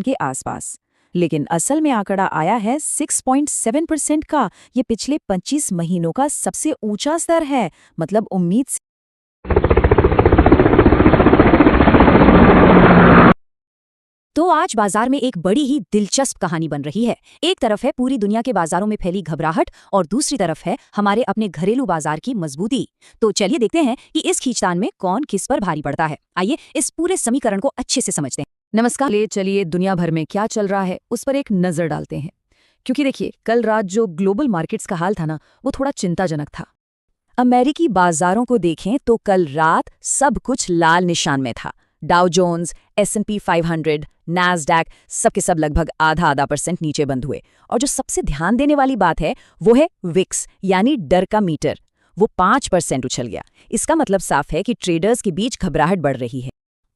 के आसपास। लेकिन असल में आंकड़ा आया है 6.7% का। ये पिछले 25 महीनों का सबसे ऊंचा स्तर है। मतलब उम्मीद से तो आज बाजार में एक बड़ी ही दिलचस्प कहानी बन रही है। एक तरफ है पूरी दुनिया के बाजारों में फैली घबराहट और दूसरी तरफ है हमारे अपने घरेलू बाजार की मजबूती। तो चलिए देखते हैं कि इस खींचतान में कौन किस पर भारी पड़ता है। आइए इस पूरे समीकरण को अच्छे से समझते हैं। नमस्कार। ले चलिए दुनिया भर में क्या चल रहा है उस पर एक नजर डालते हैं। क्योंकि देखिए, कल रात जो ग्लोबल मार्केट्स का हाल था ना, वो थोड़ा चिंताजनक था। अमेरिकी बाजारों को देखें तो कल रात सब कुछ लाल निशान में था। डाउ जोन्स, S&P 500, नैस्डैक सब के सब लगभग आधा परसेंट नीचे बंद हुए। और जो सबसे ध्यान देने वाली बात है वो है विक्स यानी डर का मीटर। वो 5% उछल गया। इसका मतलब साफ है कि ट्रेडर्स के बीच घबराहट बढ़ रही है।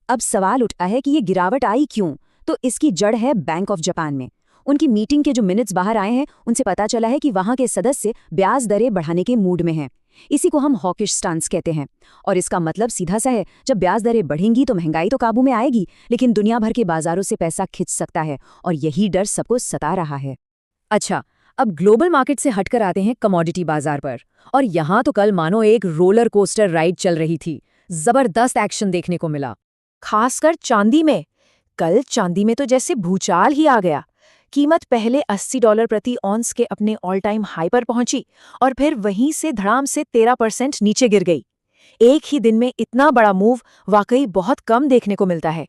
अब सवाल उठा है कि ये गिरावट आई क्यों। तो इसकी जड़ है बैंक ऑफ जापान में। उनकी मीटिंग के जो मिनट्स बाहर आए हैं उनसे पता चला है कि वहां के सदस्य ब्याज दरें बढ़ाने के मूड में हैं। इसी को हम हॉकिश स्टांस कहते हैं। और इसका मतलब सीधा सा है, जब ब्याज दरें बढ़ेंगी तो महंगाई तो काबू में आएगी, लेकिन दुनिया भर के बाजारों से पैसा खिंच सकता है। और यही डर सबको सता रहा है। अच्छा, अब ग्लोबल मार्केट से हटकर आते हैं कमोडिटी बाजार पर। और यहां तो कल मानो एक रोलर कोस्टर राइड चल रही थी। जबरदस्त एक्शन देखने को मिला, खासकर चांदी में। कल चांदी में तो जैसे भूचाल ही आ गया। कीमत पहले $80 प्रति ऑन्स के अपने ऑल टाइम हाई पर पहुंची और फिर वहीं से धड़ाम से 13% नीचे गिर गई। एक ही दिन में इतना बड़ा मूव वाकई बहुत कम देखने को मिलता है।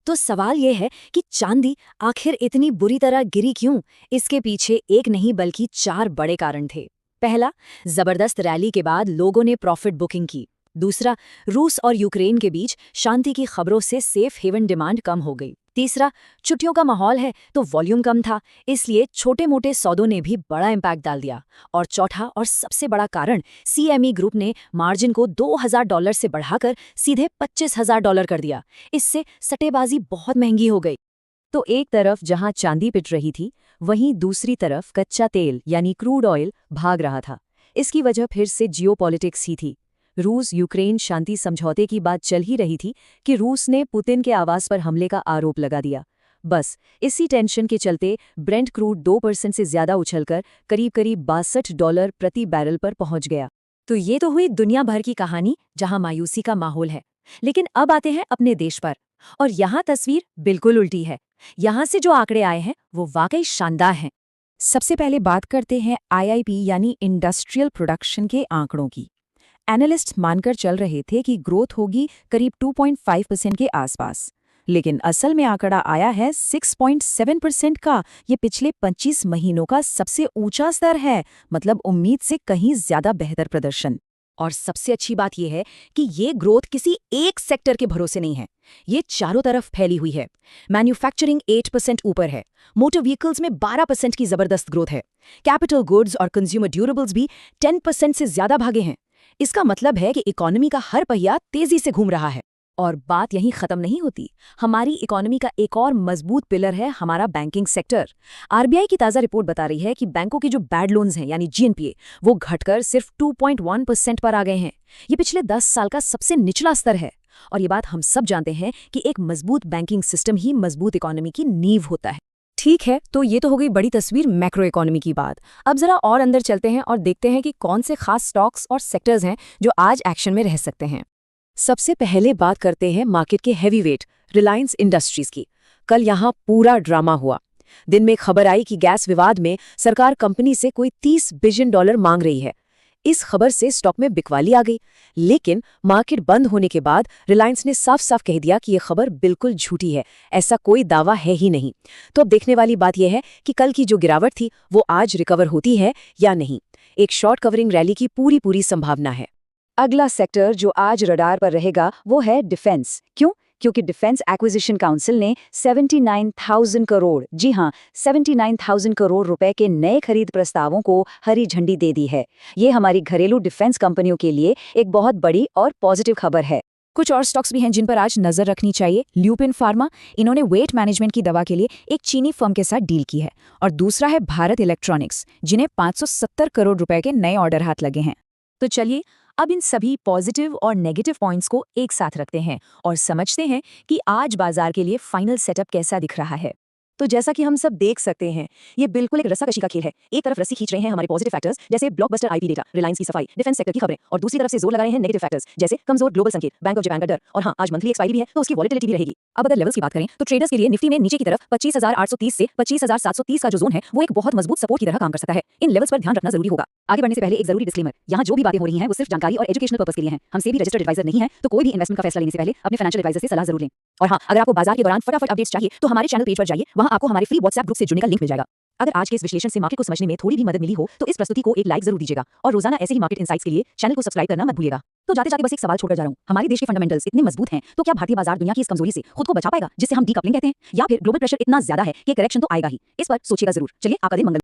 तो सवाल यह है कि चांदी आखिर इतनी बुरी तरह गिरी क्यों। इसके पीछे एक नहीं बल्कि 4 बड़े कारण थे। पहला, जबरदस्त रैली के बाद लोगों ने प्रॉफिट बुकिंग की। दूसरा, रूस और यूक्रेन के बीच शांति की खबरों से सेफ हेवन डिमांड कम हो गई। तीसरा, छुट्टियों का माहौल है तो वॉल्यूम कम था, इसलिए छोटे मोटे सौदों ने भी बड़ा इम्पैक्ट डाल दिया। और चौथा और सबसे बड़ा कारण, CME ग्रुप ने मार्जिन को $2000 से बढ़ाकर सीधे $25,000 कर दिया। इससे सट्टेबाजी बहुत महंगी हो गई। तो एक तरफ जहां चांदी पिट रही थी, वहीं दूसरी तरफ कच्चा तेल यानी क्रूड ऑयल भाग रहा था। इसकी वजह फिर से जियोपॉलिटिक्स ही थी। रूस यूक्रेन शांति समझौते की बात चल ही रही थी कि रूस ने पुतिन के आवास पर हमले का आरोप लगा दिया। बस इसी टेंशन के चलते ब्रेंट क्रूड 2% से ज्यादा उछलकर करीब करीब $62 प्रति बैरल पर पहुंच गया। तो ये तो हुई दुनिया भर की कहानी जहां मायूसी का माहौल है। लेकिन अब आते हैं अपने देश पर। और यहाँ तस्वीर बिल्कुल उल्टी है। यहाँ से जो आंकड़े आए हैं वो वाकई शानदार हैं। सबसे पहले बात करते हैं IIP यानी इंडस्ट्रियल प्रोडक्शन के आंकड़ों की। एनालिस्ट मानकर चल रहे थे कि ग्रोथ होगी करीब 2.5% के आसपास। लेकिन असल में आंकड़ा आया है 6.7% का। ये पिछले 25 महीनों का सबसे ऊंचा स्तर है। मतलब उम्मीद से कहीं ज्यादा बेहतर प्रदर्शन। और सबसे अच्छी बात यह है कि ये ग्रोथ किसी एक सेक्टर के भरोसे नहीं है। ये चारों तरफ फैली हुई है। मैन्युफैक्चरिंग 8% ऊपर है। मोटर व्हीकल्स में 12% की जबरदस्त ग्रोथ है। कैपिटल गुड्स और कंज्यूमर ड्यूरेबल्स भी 10% से ज्यादा भागे हैं। इसका मतलब है कि इकोनॉमी का हर पहिया तेजी से घूम रहा है। और बात यहीं खत्म नहीं होती। हमारी इकोनॉमी का एक और मजबूत पिलर है हमारा बैंकिंग सेक्टर। RBI की ताज़ा रिपोर्ट बता रही है कि बैंकों के जो बैड लोन्स हैं यानी GNPA वो घटकर सिर्फ 2.1% पर आ गए हैं। ये पिछले 10 साल का सबसे निचला स्तर है। और ये बात हम सब जानते हैं कि एक मजबूत बैंकिंग सिस्टम ही मजबूत इकोनॉमी की नींव होता है। ठीक है, तो ये तो हो गई बड़ी तस्वीर मैक्रो इकोनॉमी की बात। अब जरा और अंदर चलते हैं और देखते हैं कि कौन से खास स्टॉक्स और सेक्टर्स हैं जो आज एक्शन में रह सकते हैं। सबसे पहले बात करते हैं मार्केट के हैवीवेट रिलायंस इंडस्ट्रीज की। कल यहाँ पूरा ड्रामा हुआ। दिन में खबर आई कि गैस विवाद में सरकार कंपनी से कोई $30 बिलियन मांग रही है। इस खबर से स्टॉक में बिकवाली आ गई। लेकिन मार्केट बंद होने के बाद रिलायंस ने साफ साफ कह दिया कि यह खबर बिल्कुल झूठी है, ऐसा कोई दावा है ही नहीं। तो अब देखने वाली बात यह है कि कल की जो गिरावट थी वो आज रिकवर होती है या नहीं। एक शॉर्ट कवरिंग रैली की पूरी संभावना है। अगला सेक्टर जो आज रडार पर रहेगा वो है डिफेंस। क्यों? क्योंकि डिफेंस एक्विजिशन काउंसिल ने 79,000 करोड़, जी हां, 79,000 करोड़ रुपए के नए खरीद प्रस्तावों को हरी झंडी दे दी है। ये हमारी घरेलू डिफेंस कंपनियों के लिए एक बहुत बड़ी और पॉजिटिव खबर है। कुछ और स्टॉक्स भी हैं जिन पर आज नजर रखनी चाहिए। ल्यूपिन फार्मा, इन्होंने वेट मैनेजमेंट की दवा के लिए एक चीनी फर्म के साथ डील की है। और दूसरा है भारत इलेक्ट्रॉनिक्स, जिन्हें 570 करोड़ रुपए के नए ऑर्डर हाथ लगे हैं। तो चलिए अब इन सभी पॉजिटिव और नेगेटिव पॉइंट्स को एक साथ रखते हैं और समझते हैं कि आज बाजार के लिए फाइनल सेटअप कैसा दिख रहा है। तो जैसा कि हम सब देख सकते हैं, ये बिल्कुल एक रस्साकशी का खेल है। एक तरफ रस्सी खींच रहे हैं हमारे पॉजिटिव फैक्टर्स जैसे ब्लॉकबस्टर आईपी डेटा, रिलायंस की सफाई, डिफेंस सेक्टर की खबरें, और दूसरी तरफ से जोर लगा रहे हैं नेगेटिव फैक्टर्स जैसे कमजोर ग्लोबल संकेत, बैंक ऑफ जापान का डर, और हाँ, आज मंथली एक्सपायरी भी है तो उसकी वॉलेटिलिटी भी रहेगी। अब अगर लेवल्स की बात करें तो ट्रेडर्स के लिए निफ्टी में नीचे की तरफ 25,830 से 25,730 का जो जोन है वो एक बहुत मजबूत सपोर्ट की तरह काम कर सकता है। इन लेवल्स पर ध्यान रखना जरूरी होगा। आगे बढ़ने से पहले एक जरूरी डिस्क्लेमर, यहाँ जो भी बातें हो रही हैं वो सिर्फ जानकारी और एजुकेशनल पर्पस के लिए हैं। हम सेबी रजिस्टर्ड एडवाइजर नहीं है, तो कोई भी इन्वेस्टमेंट का फैसला लेने से पहले अपने फाइनेंशियल एडवाइजर से सलाह जरूर लें। और हाँ, अगर आपको बाजार के दौरान फटाफट अपडेट्स चाहिए तो हमारे चैनल पेज पर जाइए, वहाँ आपको हमारे फ्री व्हाट्सएप ग्रुप से जुड़ने का लिंक मिल जाएगा। अगर आज के इस विश्लेषण से मार्केट को समझने में थोड़ी भी मदद मिली हो तो इस प्रस्तुति को एक लाइक जरूर दीजिएगा, और रोजाना ऐसे ही मार्केट इनसाइट्स के लिए चैनल को सब्सक्राइब करना मत भूलिएगा। तो जाते जाते बस एक सवाल छोड़कर जा रहा हूँ, हमारे देश के फंडामेंटल्स इतने मजबूत हैं तो क्या भारतीय बाजार दुनिया की इस कमजोरी से खुद को बचा पाएगा जिससे हम डीकपलिंग कहते हैं, या फिर ग्लोबल प्रेशर इतना ज्यादा है कि करेक्शन तो आएगा ही? इस पर सोचिएगा जरूर। चलिए, आपका दिन मंगल